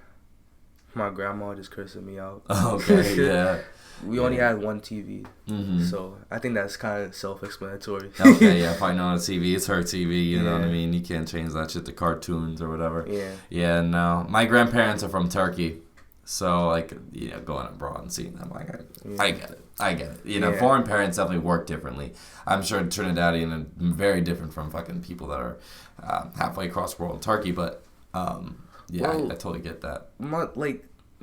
my grandma just cursing me out. Okay, yeah. We only had one TV, so I think that's kind of self-explanatory. Okay, yeah, probably not on TV. It's her TV, you know what I mean? You can't change that shit to cartoons or whatever. Yeah. Yeah, no. My grandparents are from Turkey, so, like, you know, going abroad and seeing them, like, I get it. You know, foreign parents definitely work differently. I'm sure Trinidadian are very different from fucking people that are halfway across the world in Turkey, but, yeah, well, I totally get that.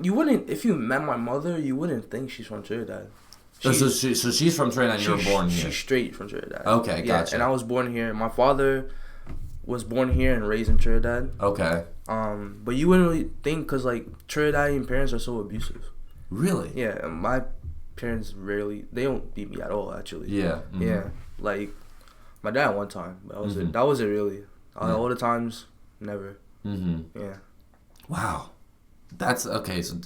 You wouldn't, if you met my mother, you wouldn't think she's from Trinidad. So she's from Trinidad and you were born here? She's straight from Trinidad. Okay, gotcha. Yeah, and I was born here. My father was born here and raised in Trinidad. Okay. But you wouldn't really think, because, like, Trinidadian parents are so abusive. Really? Yeah, and my parents they don't beat me at all, actually. Yeah. Mm-hmm. Yeah. Like, my dad one time, but that was it. That was it, really. All the times, never. Mm-hmm. Yeah. Wow. That's okay. So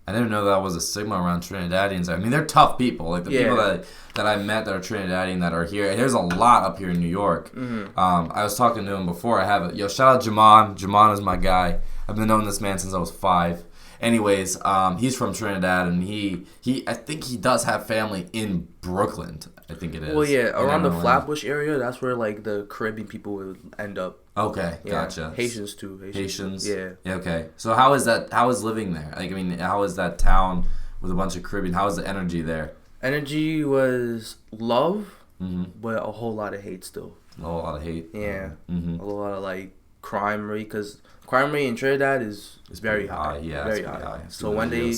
I didn't know that was a stigma around Trinidadians. I mean, they're tough people. Like the people that I met that are Trinidadian that are here. And there's a lot up here in New York. I was talking to him before. Shout out Jamon. Jamon is my guy. I've been knowing this man since I was 5. Anyways, he's from Trinidad, and he I think he does have family in Brooklyn. I think it is. Well, yeah, around the Atlanta. Flatbush area, that's where like the Caribbean people would end up. Okay, Yeah. gotcha. Haitians too. Haitians. Yeah. Okay. So how is that? How is living there? Like, I mean, how is that town with a bunch of Caribbean? How is the energy there? Energy was love, Mm-hmm. but a whole lot of hate still. A whole lot of hate. Yeah. Mm-hmm. A lot of like crime rate, because crime rate in Trinidad is very high. Yeah, very it's pretty high. high. So when they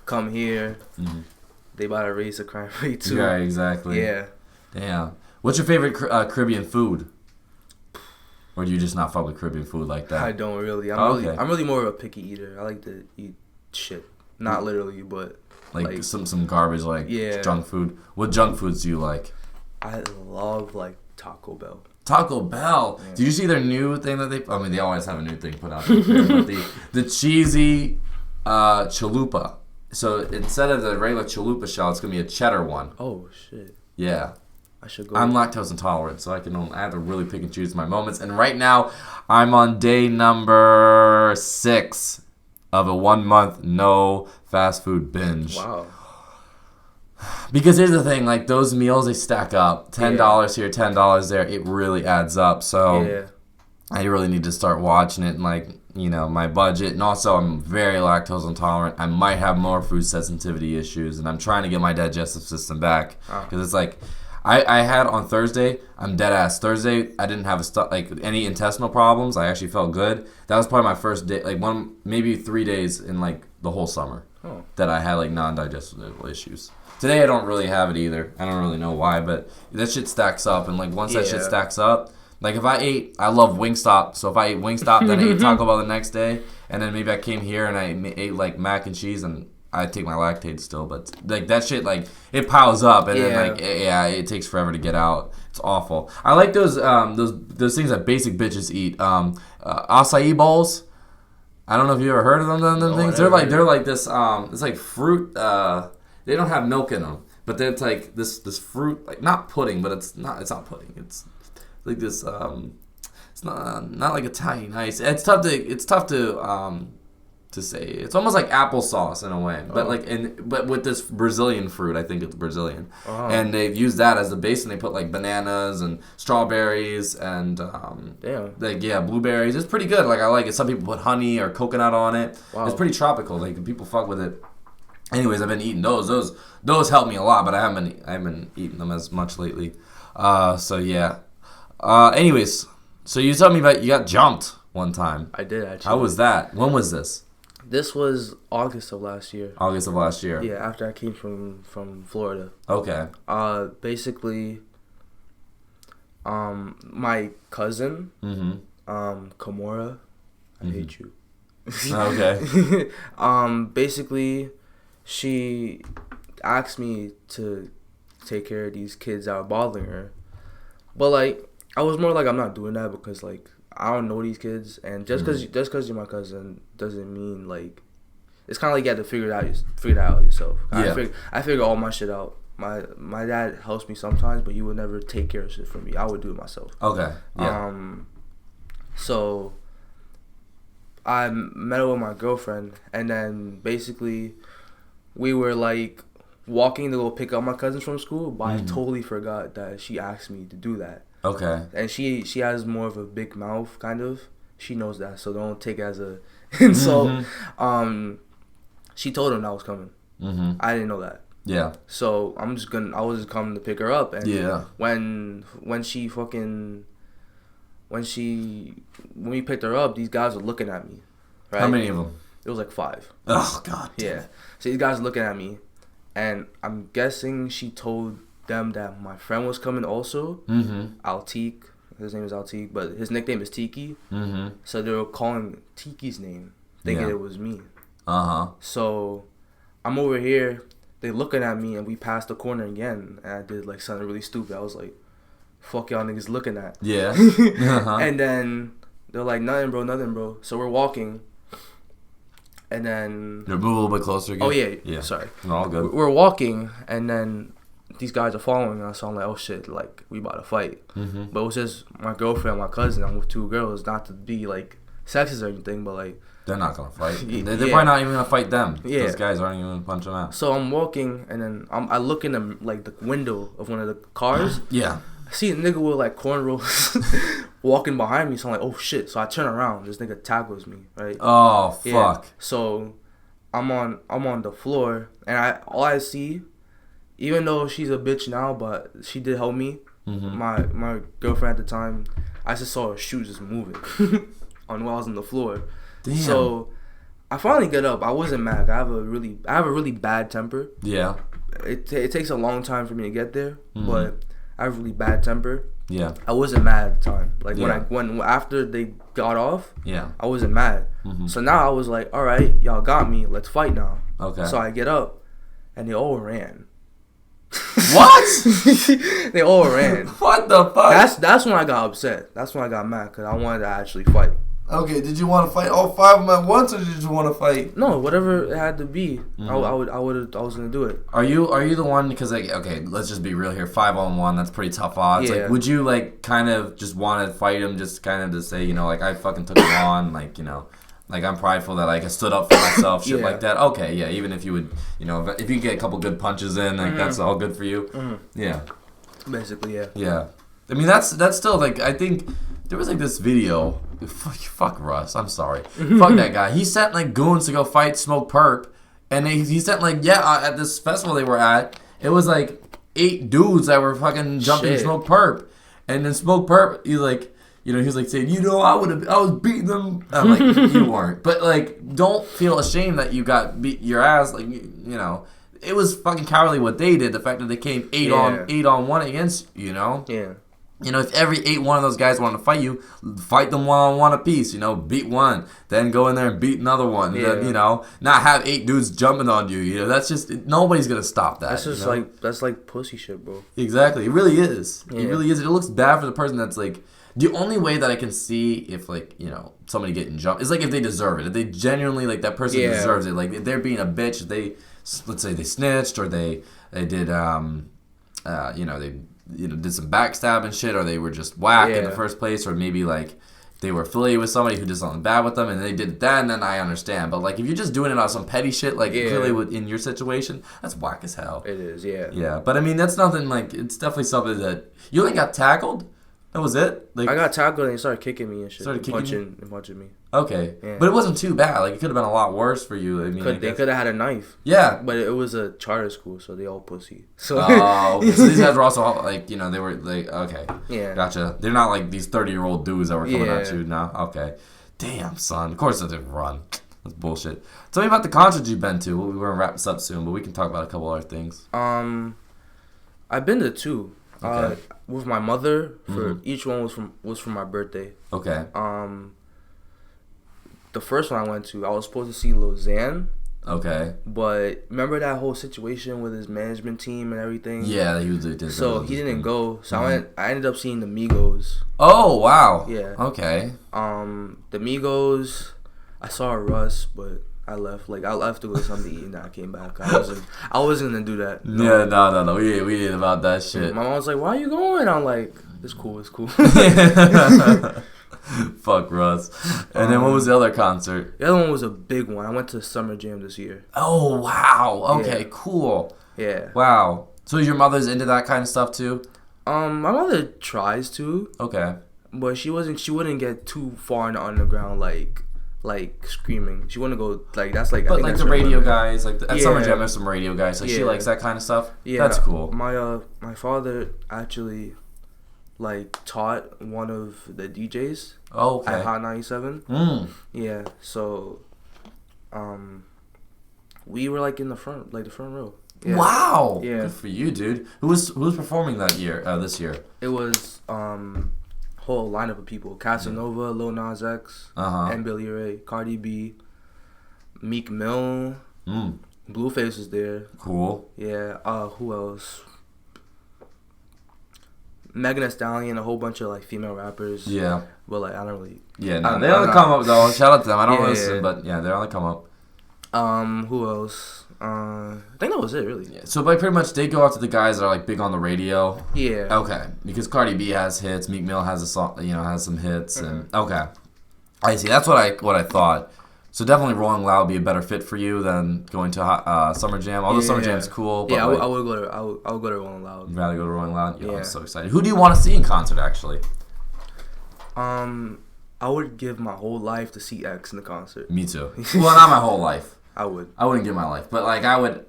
come here, Mm-hmm. they about to raise the crime rate too. Yeah, exactly. Yeah. Damn. What's your favorite Caribbean food? Or do you just not fuck with Caribbean food like that? I don't really. Okay. I'm really more of a picky eater. I like to eat shit. Not literally, but Like some garbage, like junk food. What junk foods do you like? I love like Taco Bell. Taco Bell. Yeah. Did you see their new thing that they? I mean, they always have a new thing put out there. But the cheesy chalupa. So instead of the regular chalupa shell, it's gonna be a cheddar one. Oh shit. Yeah. I should go. I'm lactose intolerant, so I have to really pick and choose my moments. And right now, I'm on day number 6 of a 1 month no fast food binge. Wow. Because here's the thing, like those meals, they stack up. $10 here, $10 there. It really adds up. So Yeah. I really need to start watching it and like, you know, my budget. And also I'm very lactose intolerant. I might have more food sensitivity issues, and I'm trying to get my digestive system back. Because it's like, I had on Thursday, I'm dead ass. Thursday, I didn't have any intestinal problems. I actually felt good. That was probably my first day, like maybe 3 days in like the whole summer that I had like non-digestible issues. Today I don't really have it either. I don't really know why, but that shit stacks up. And like once that shit stacks up, like if I love Wingstop. So if I ate Wingstop, then I ate Taco Bell the next day, and then maybe I came here and I ate like mac and cheese, and I take my Lactaid still, but like that shit, like it piles up, and then like it takes forever to get out. It's awful. I like those things that basic bitches eat. Acai bowls. I don't know if you ever heard of them things. They're like this. It's like fruit. They don't have milk in them, but it's like this fruit, like not pudding, but it's not pudding. It's like this. It's not like Italian ice. It's tough to say. It's almost like applesauce in a way, but but with this Brazilian fruit. I think it's Brazilian, and they've used that as the base, and they put like bananas and strawberries and blueberries. It's pretty good. Like I like it. Some people put honey or coconut on it. Wow. It's pretty tropical. Like people fuck with it. Anyways, I've been eating those. Those help me a lot, but I haven't been eating them as much lately. So yeah. Anyways, so you told me about you got jumped one time. I did actually. How was that? When was this? This was August of last year. August of last year. Yeah, after I came from Florida. Okay. Basically, my cousin, Kamora, I hate you. Okay. Basically, she asked me to take care of these kids that were bothering her, but like I was more like, I'm not doing that because like I don't know these kids, and just because you're my cousin doesn't mean like it's kind of like you have to figure it out yourself. Yeah. I figure all my shit out. My dad helps me sometimes, but he would never take care of shit for me. I would do it myself. Okay. Yeah. So I met up with my girlfriend, and then basically we were like walking to go pick up my cousins from school, but I totally forgot that she asked me to do that. Okay. And she has more of a big mouth, kind of. She knows that, so don't take it as a insult. She told him I was coming. I didn't know that. Yeah. So I was just coming to pick her up, and when we picked her up, these guys were looking at me. Right? How many of them? It was like 5. Oh God. Yeah. So these guys looking at me, and I'm guessing she told them that my friend was coming also. Altique. His name is Altique, but his nickname is Tiki. So they were calling Tiki's name, thinking it was me. So I'm over here. They looking at me, and we passed the corner again, and I did like something really stupid. I was like, "Fuck y'all niggas looking at." Yeah. And then they're like, nothing, bro. So we're walking. And then... Move a little bit closer again. Oh, yeah. Sorry. No, all good. We're walking, and then these guys are following us. So I'm like, oh, shit, like, we about to fight. But it was just my girlfriend, my cousin. I'm with 2 girls, not to be, like, sexist or anything, but like they're not gonna fight. They're yeah. probably not even gonna fight them. Yeah. Those guys aren't even gonna punch them out. So I'm walking, and then I look in the like the window of one of the cars. Yeah. I see a nigga with like cornrows walking behind me. So I'm like, oh shit. So I turn around. This nigga tackles me. Right. Oh fuck. Yeah. So I'm on the floor, and all I see, even though she's a bitch now, but she did help me. Mm-hmm. My girlfriend at the time, I just saw her shoes just moving on while I was on the floor. Damn. So I finally get up. I wasn't mad. I have a really bad temper. Yeah. It takes a long time for me to get there, Mm-hmm. but I have a really bad temper. Yeah. I wasn't mad at the time. Like Yeah. when after they got off, Yeah. I wasn't mad. Mm-hmm. So now I was like, all right, y'all got me. Let's fight now. Okay. So I get up, and they all ran. What? They all ran. What the fuck? That's when I got upset. That's when I got mad because I wanted to actually fight. Okay, did you want to fight all 5 of them at once, or did you just want to fight? No, whatever it had to be, Mm-hmm. I was gonna do it. Are you the one? Because like, okay, let's just be real here. 5-on-1, that's pretty tough odds. Yeah. Like, would you like kind of just want to fight him, just kind of to say, you know, like I fucking took him on, like, you know, like I'm prideful that like I stood up for myself, shit Yeah. like that. Okay, yeah. Even if you would, you know, if you get a couple good punches in, like that's all good for you. Mm-hmm. Yeah. Basically, yeah. Yeah. I mean, that's still like, I think there was like this video. Fuck Russ. I'm sorry. Fuck that guy. He sent like goons to go fight Smokepurp, and he sent like at this festival they were at, it was like 8 dudes that were fucking jumping Shit. Smokepurp, and then Smokepurp, he like, you know, he was like saying, you know, I was beating them. I'm like, you weren't, but like, don't feel ashamed that you got beat your ass. Like, you know, it was fucking cowardly what they did. The fact that they came 8 on 1 against, you know. Yeah. You know, if every 8 one of those guys wanted to fight you, fight them 1-on-1 apiece. You know, beat one, then go in there and beat another one. Yeah. Then, you know, not have 8 dudes jumping on you. You know, that's just, nobody's gonna stop that. That's just you know? like that's like pussy shit, bro. Exactly, it really is. Yeah. It really is. It looks bad for the person that's like. The only way that I can see if like, you know, somebody getting jumped is like if they deserve it. If they genuinely like that person deserves it. Like if they're being a bitch, let's say they snitched or they did you know, they did some backstabbing shit, or they were just whack in the first place, or maybe like they were affiliated with somebody who did something bad with them and they did that, and then I understand. But like if you're just doing it on some petty shit, like clearly in your situation, that's whack as hell. It is, yeah. Yeah, but I mean that's nothing like, it's definitely something that you only got tackled. That was it. Like I got tackled and they started kicking me and shit. Started kicking punching me. Okay, Yeah. but it wasn't too bad. Like it could have been a lot worse for you. I mean, They could have had a knife. Yeah. But it was a charter school, so they all pussy. So Oh, so these guys were also like, you know, they were like, okay, yeah. gotcha. They're not like these 30-year-old dudes that were coming at Yeah. you now. Okay, damn son. Of course they didn't run. That's bullshit. Tell me about the concerts you've been to. We're gonna wrap this up soon, but we can talk about a couple other things. I've been to 2. Okay. With my mother, for each one was for my birthday. Okay. The first one I went to, I was supposed to see Lil Xan, Okay. but remember that whole situation with his management team and everything? Yeah, he was. Did So he didn't go. So I ended up seeing the Migos. Oh wow. Yeah. Okay. The Migos, I saw Russ, but I left. Like I left to go something to eat, and then I came back. I wasn't gonna do that. Yeah, no. We did about that shit. My mom was like, "Why are you going?" I'm like, "It's cool. It's cool." Fuck Russ. And then what was the other concert? The other one was a big one. I went to Summer Jam this year. Oh wow. Okay, Yeah. cool. Yeah. Wow. So your mother's into that kind of stuff too? My mother tries to, Okay. but she wouldn't get too far in the underground like screaming. She wouldn't go like that's like. I But think like that's the her radio limit. guys, like at Yeah. Summer Jam, there's some radio guys. Like she Yeah. likes that kind of stuff. Yeah, That's cool. My father actually like taught one of the DJs Oh, okay. at Hot 97. Yeah, so we were like in the front row. Yeah. Wow. Yeah. Good for you, dude. Who was performing that year? This year. It was whole lineup of people: Casanova, Lil Nas X, and Billy Ray, Cardi B, Meek Mill, Blueface was there. Cool. Yeah. Who else? Megan Thee Stallion, a whole bunch of like female rappers. Yeah. But like I don't really. Yeah. No, I'm they on the not- come up though. Shout out to them. I don't Yeah, listen, yeah. but yeah, they're on the come up. Who else? I think that was it, really. Yeah. So like pretty much they go after the guys that are like big on the radio. Yeah. Okay. Because Cardi B has hits, Meek Mill has a song, has some hits, and okay. I see. That's what I thought. So definitely Rolling Loud would be a better fit for you than going to Summer Jam. Although Summer Jam's cool. But I would go to I would go to Rolling Loud. You'd rather go to Rolling Loud? Yo, I'm so excited. Who do you want to see in concert, actually? I would give my whole life to see X in the concert. Me too. Well, not my whole life. I would. I wouldn't give my life, but like I would.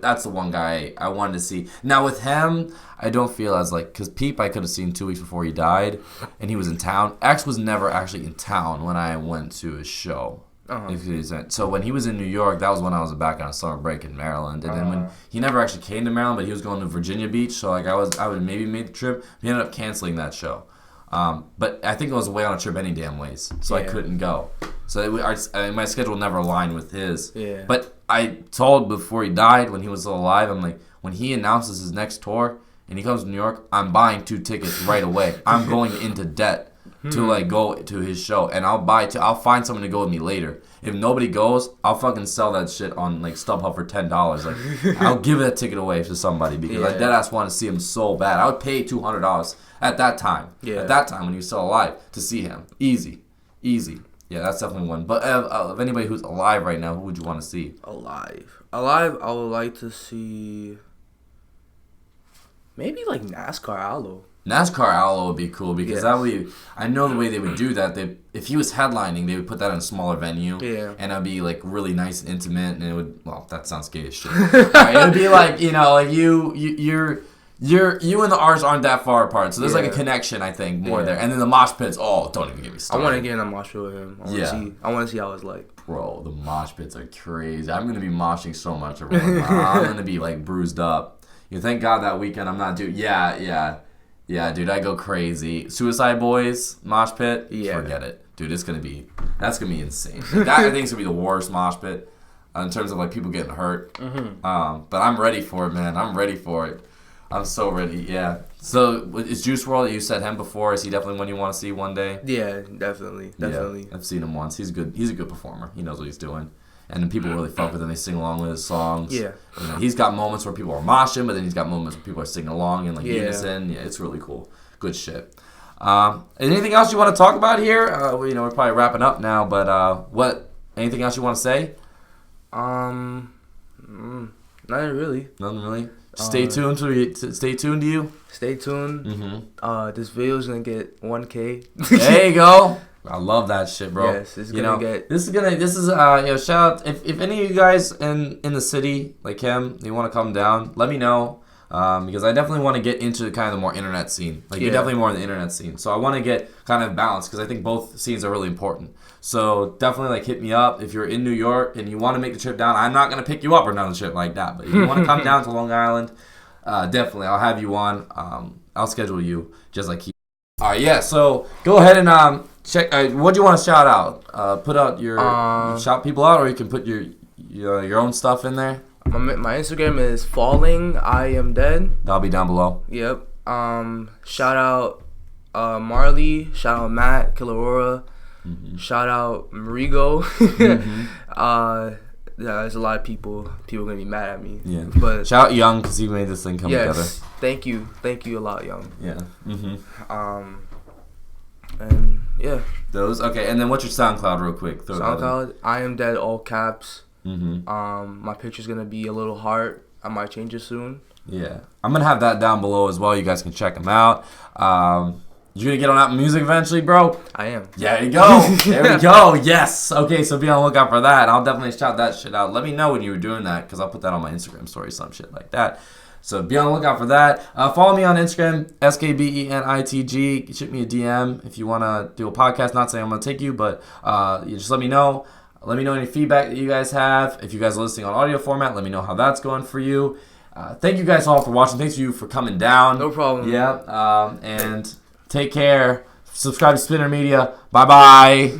That's the one guy I wanted to see. Now with him, I don't feel as like because Peep I could have seen 2 weeks before he died, and he was in town. X was never actually in town when I went to his show. So when he was in New York, that was when I was back on a summer break in Maryland, and then when he never actually came to Maryland, but he was going to Virginia Beach. So like I would maybe make the trip. He ended up canceling that show. But I think it was away on a trip any damn ways, so I couldn't go. So my schedule never aligned with his. Yeah. But I told before he died, when he was still alive, I'm like, when he announces his next tour and he comes to New York, I'm buying 2 tickets right away. I'm going into debt to like go to his show, and I'll find someone to go with me later. If nobody goes, I'll fucking sell that shit on like StubHub for $10. Like I'll give that ticket away to somebody because I deadass want to see him so bad. I would pay $200 at that time. Yeah. At that time when he was still alive to see him. Easy. Yeah, that's definitely one. But of anybody who's alive right now, who would you want to see? Alive, I would like to see maybe like NASCAR Aloe. NASCAR Aloe would be cool because that would. I know the way they would do that. If he was headlining, they would put that in a smaller venue. Yeah. And it'd be like really nice and intimate, and it would. Well, that sounds gay as shit. Right? It would be like like you and the artists aren't that far apart, so there's like a connection. I think more there, and then the mosh pits. Oh, don't even get me started. I want to get in a mosh pit with him. I want to see how it's like. Bro, the mosh pits are crazy. I'm gonna be moshing so much around. I'm gonna be like bruised up. Thank God that weekend I'm not doing. Yeah, dude, I go crazy. Suicide Boys, mosh pit, forget it. Dude, that's gonna be insane. That I think is gonna be the worst mosh pit in terms of like people getting hurt. But I'm ready for it, man. I'm ready for it. I'm so ready, yeah. So, is Juice WRLD, you said him before, is he definitely one you want to see one day? Yeah, definitely. Yeah, I've seen him once. He's good. He's a good performer. He knows what he's doing. And then people really fuck with him. They sing along with his songs. Yeah. He's got moments where people are moshing, but then he's got moments where people are singing along and like unison. Yeah, it's really cool. Good shit. Anything else you want to talk about here? We're probably wrapping up now, but anything else you want to say? Nothing really. Nothing really? Stay tuned to you. Stay tuned. Mm-hmm. This video is gonna get 1K. There you go. I love that shit, bro. Yes, it's gonna get. This is shout out if any of you guys in the city like him, you want to come down, let me know. Because I definitely want to get into kind of the more internet scene. Like you're definitely more in the internet scene, so I want to get kind of balanced because I think both scenes are really important. So definitely like hit me up if you're in New York and you want to make the trip down. I'm not gonna pick you up or none of the shit like that, but if you want to come down to Long Island, definitely I'll have you on. I'll schedule you just like he. All right, yeah. So go ahead and check. What do you want to shout out? Put out your shout people out, or you can put your own stuff in there. My Instagram is falling. I am dead. That'll be down below. Yep. Shout out Marley. Shout out Matt Kilorora. Mm-hmm. Shout out Marigo. Mm-hmm. There's a lot of people. People are gonna be mad at me. Yeah. But shout out Young because he made this thing come together. Thank you a lot, Young. Yeah. Mm-hmm. And yeah. Those okay. And then what's your SoundCloud, real quick? SoundCloud. I am dead. All caps. Mm-hmm. My picture's gonna be a little heart. I might change it soon. Yeah, I'm gonna have that down below as well. You guys can check them out. You gonna get on Apple Music eventually, bro? I am. There you go. There we go. Yes. Okay, so be on the lookout for that. I'll definitely shout that shit out. Let me know when you were doing that because I'll put that on my Instagram story, some shit like that. So be on the lookout for that. Follow me on Instagram, SKBENITG. Shoot me a DM if you wanna do a podcast. Not saying I'm gonna take you, but you just let me know. Let me know any feedback that you guys have. If you guys are listening on audio format, let me know how that's going for you. Thank you guys all for watching. Thanks to you for coming down. No problem. Yeah. And take care. Subscribe to Spinner Media. Bye-bye.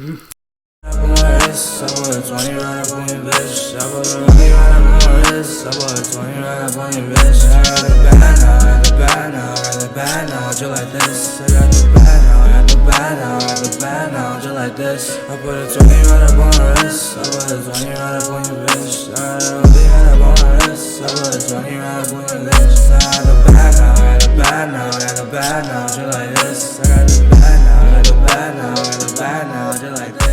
Like this, I put a 20 right up on her wrist. I put a 20 right up on your bitch. I don't be right up on her wrist. this. I put a 20 right up on your lips. I got the bag now, I got the bag now, I got the bag now, just like this. I got the bag now, I got the bag now, I got the bag now, just like this.